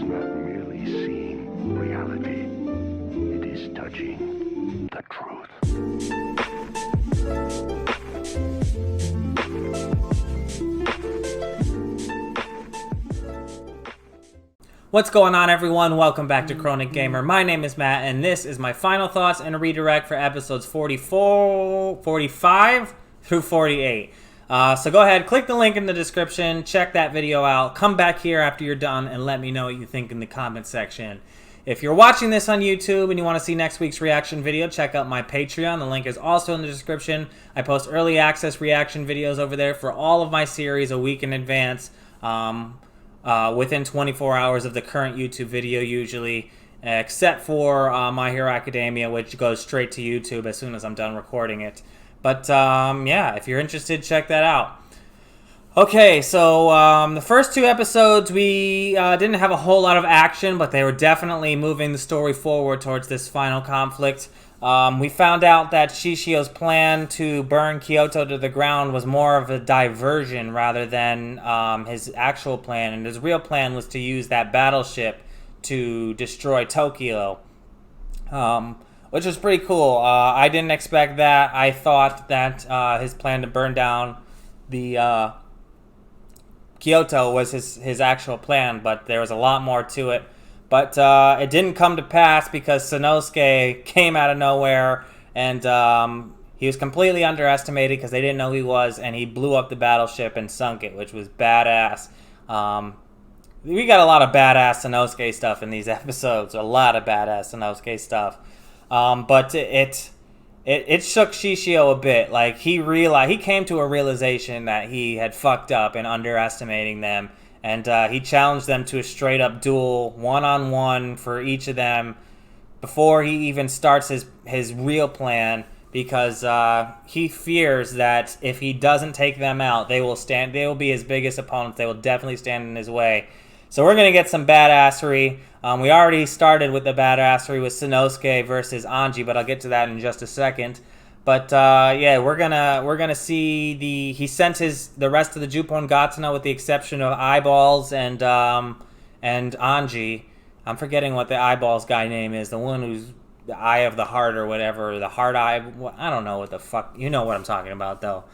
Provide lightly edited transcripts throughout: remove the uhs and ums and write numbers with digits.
not merely seeing reality, it is touching the truth. What's going on, everyone? Welcome back to Chronic Gamer. My name is Matt, and this is my final thoughts and a redirect for episodes 44, 45 through 48. So go ahead, click the link in the description, check that video out, come back here after you're done, and let me know what you think in the comment section. If you're watching this on YouTube and you want to see next week's reaction video, check out my Patreon. The link is also in the description. I post early access reaction videos over there for all of my series a week in advance. Within 24 hours of the current YouTube video usually, except for My Hero Academia, which goes straight to YouTube as soon as I'm done recording it. But yeah, if you're interested, check that out. Okay, so the first two episodes, we didn't have a whole lot of action, but they were definitely moving the story forward towards this final conflict. We found out that Shishio's plan to burn Kyoto to the ground was more of a diversion rather than his actual plan. And his real plan was to use that battleship to destroy Tokyo, which was pretty cool. I didn't expect that. I thought that his plan to burn down the Kyoto was his actual plan, but there was a lot more to it. But it didn't come to pass because Sanosuke came out of nowhere, and he was completely underestimated because they didn't know who he was, and he blew up the battleship and sunk it, which was badass. We got a lot of badass Sanosuke stuff in these episodes, a lot of badass Sanosuke stuff. But it shook Shishio a bit. Like, he came to a realization that he had fucked up in underestimating them. And he challenged them to a straight-up duel, one-on-one for each of them, before he even starts his real plan, because he fears that if he doesn't take them out, they will be his biggest opponents. They will definitely stand in his way. So we're gonna get some badassery. We already started with the badassery with Sanosuke versus Anji, but I'll get to that in just a second. But yeah, we're gonna see he sent the rest of the Juppongatana with the exception of Eyeballs and Anji. I'm forgetting what the Eyeballs guy name is. The one who's the Eye of the Heart or whatever, the Heart Eye. I don't know what the fuck. You know what I'm talking about though.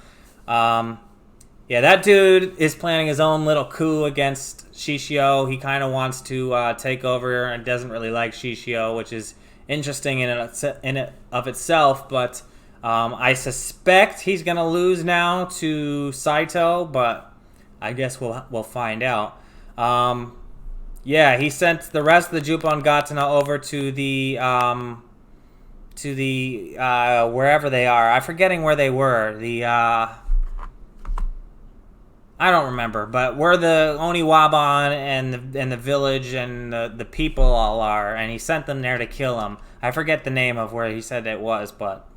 Yeah, that dude is planning his own little coup against Shishio. He kind of wants to take over and doesn't really like Shishio, which is interesting in it of itself, but. I suspect he's gonna lose now to Saito, but I guess we'll find out. Yeah, he sent the rest of the Juppongatana over to the wherever they are. I'm forgetting where they were. I don't remember, but where the Oniwaban and the village and the people all are, and he sent them there to kill him. I forget the name of where he said it was, but.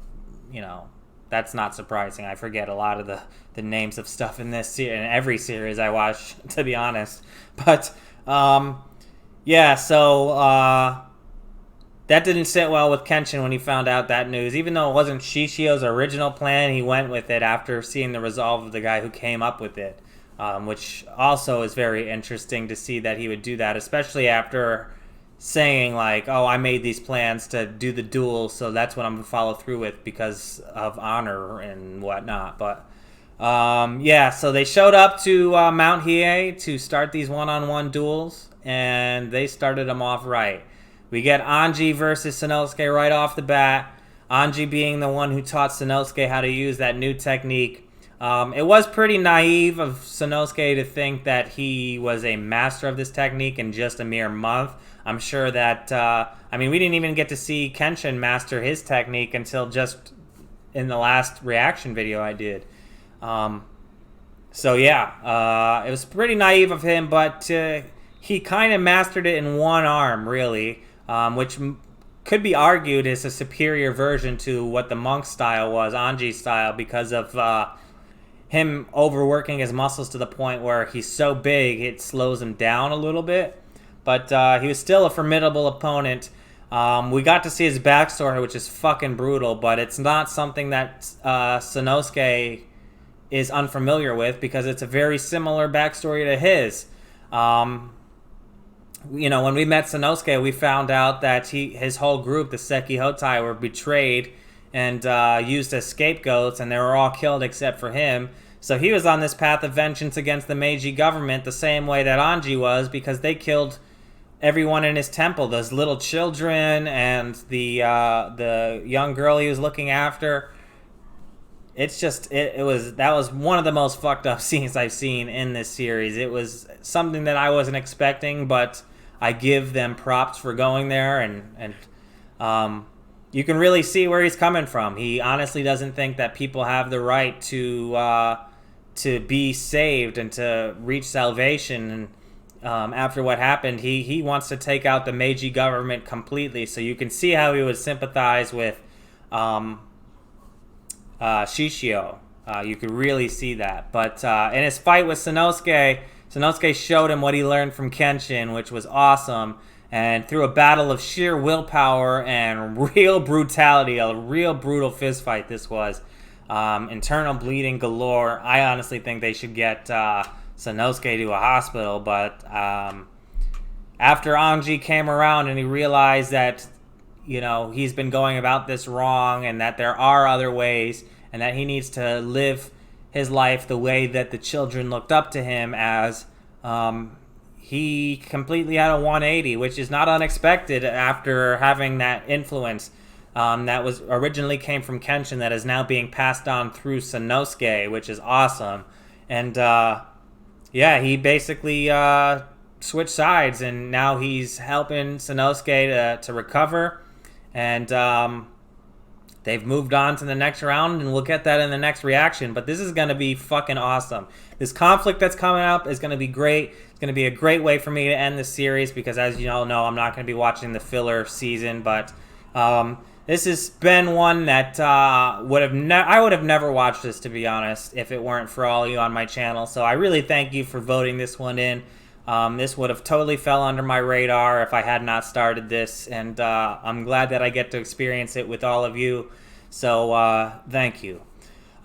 You know, that's not surprising. I forget a lot of the names of stuff in this in every series I watch, to be honest. But yeah, so that didn't sit well with Kenshin when he found out that news. Even though it wasn't Shishio's original plan, he went with it after seeing the resolve of the guy who came up with it, which also is very interesting to see that he would do that, especially after saying like, oh, I made these plans to do the duel, so that's what I'm going to follow through with because of honor and whatnot. But yeah, so they showed up to Mount Hiei to start these one-on-one duels, and they started them off right. We get Anji versus Sanosuke right off the bat. Anji being the one who taught Sanosuke how to use that new technique. It was pretty naive of Sanosuke to think that he was a master of this technique in just a mere month. I'm sure that, I mean, we didn't even get to see Kenshin master his technique until just in the last reaction video I did. So yeah, it was pretty naive of him, but he kind of mastered it in one arm, really, which could be argued is a superior version to what the monk style was, Anji's style, because of him overworking his muscles to the point where he's so big it slows him down a little bit. But he was still a formidable opponent. We got to see his backstory, which is fucking brutal, but it's not something that Sanosuke is unfamiliar with because it's a very similar backstory to his. when we met Sanosuke, we found out that his whole group, the Seki Hotai, were betrayed and used as scapegoats, and they were all killed except for him. So he was on this path of vengeance against the Meiji government the same way that Anji was, because they killed everyone in his temple, those little children and the young girl he was looking after. It's just that was one of the most fucked up scenes I've seen in this series. It was something that I wasn't expecting, but I give them props for going there, and you can really see where he's coming from. He honestly doesn't think that people have the right to be saved and to reach salvation. And after what happened, he wants to take out the Meiji government completely. So you can see how he would sympathize with Shishio. You could really see that. But in his fight with Sanosuke showed him what he learned from Kenshin, which was awesome. And through a battle of sheer willpower and real brutality, a real brutal fist fight this was. Internal bleeding galore. I honestly think they should get Sanosuke to a hospital. But after Anji came around and he realized that, he's been going about this wrong and that there are other ways and that he needs to live his life the way that the children looked up to him as, he completely had a 180, which is not unexpected after having that influence that was originally came from Kenshin that is now being passed on through Sanosuke, which is awesome. And he basically switched sides, and now he's helping Sanosuke to recover. And they've moved on to the next round, and we'll get that in the next reaction. But this is going to be fucking awesome. This conflict that's coming up is going to be great. It's going to be a great way for me to end the series because, as you all know, I'm not going to be watching the filler season. But this has been one that I would have never watched this, to be honest, if it weren't for all of you on my channel. So I really thank you for voting this one in. This would have totally fell under my radar if I had not started this, and I'm glad that I get to experience it with all of you. So thank you.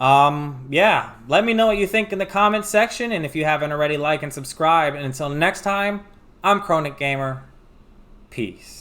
Let me know what you think in the comments section, and if you haven't already, like and subscribe. And until next time, I'm Chronic Gamer. Peace.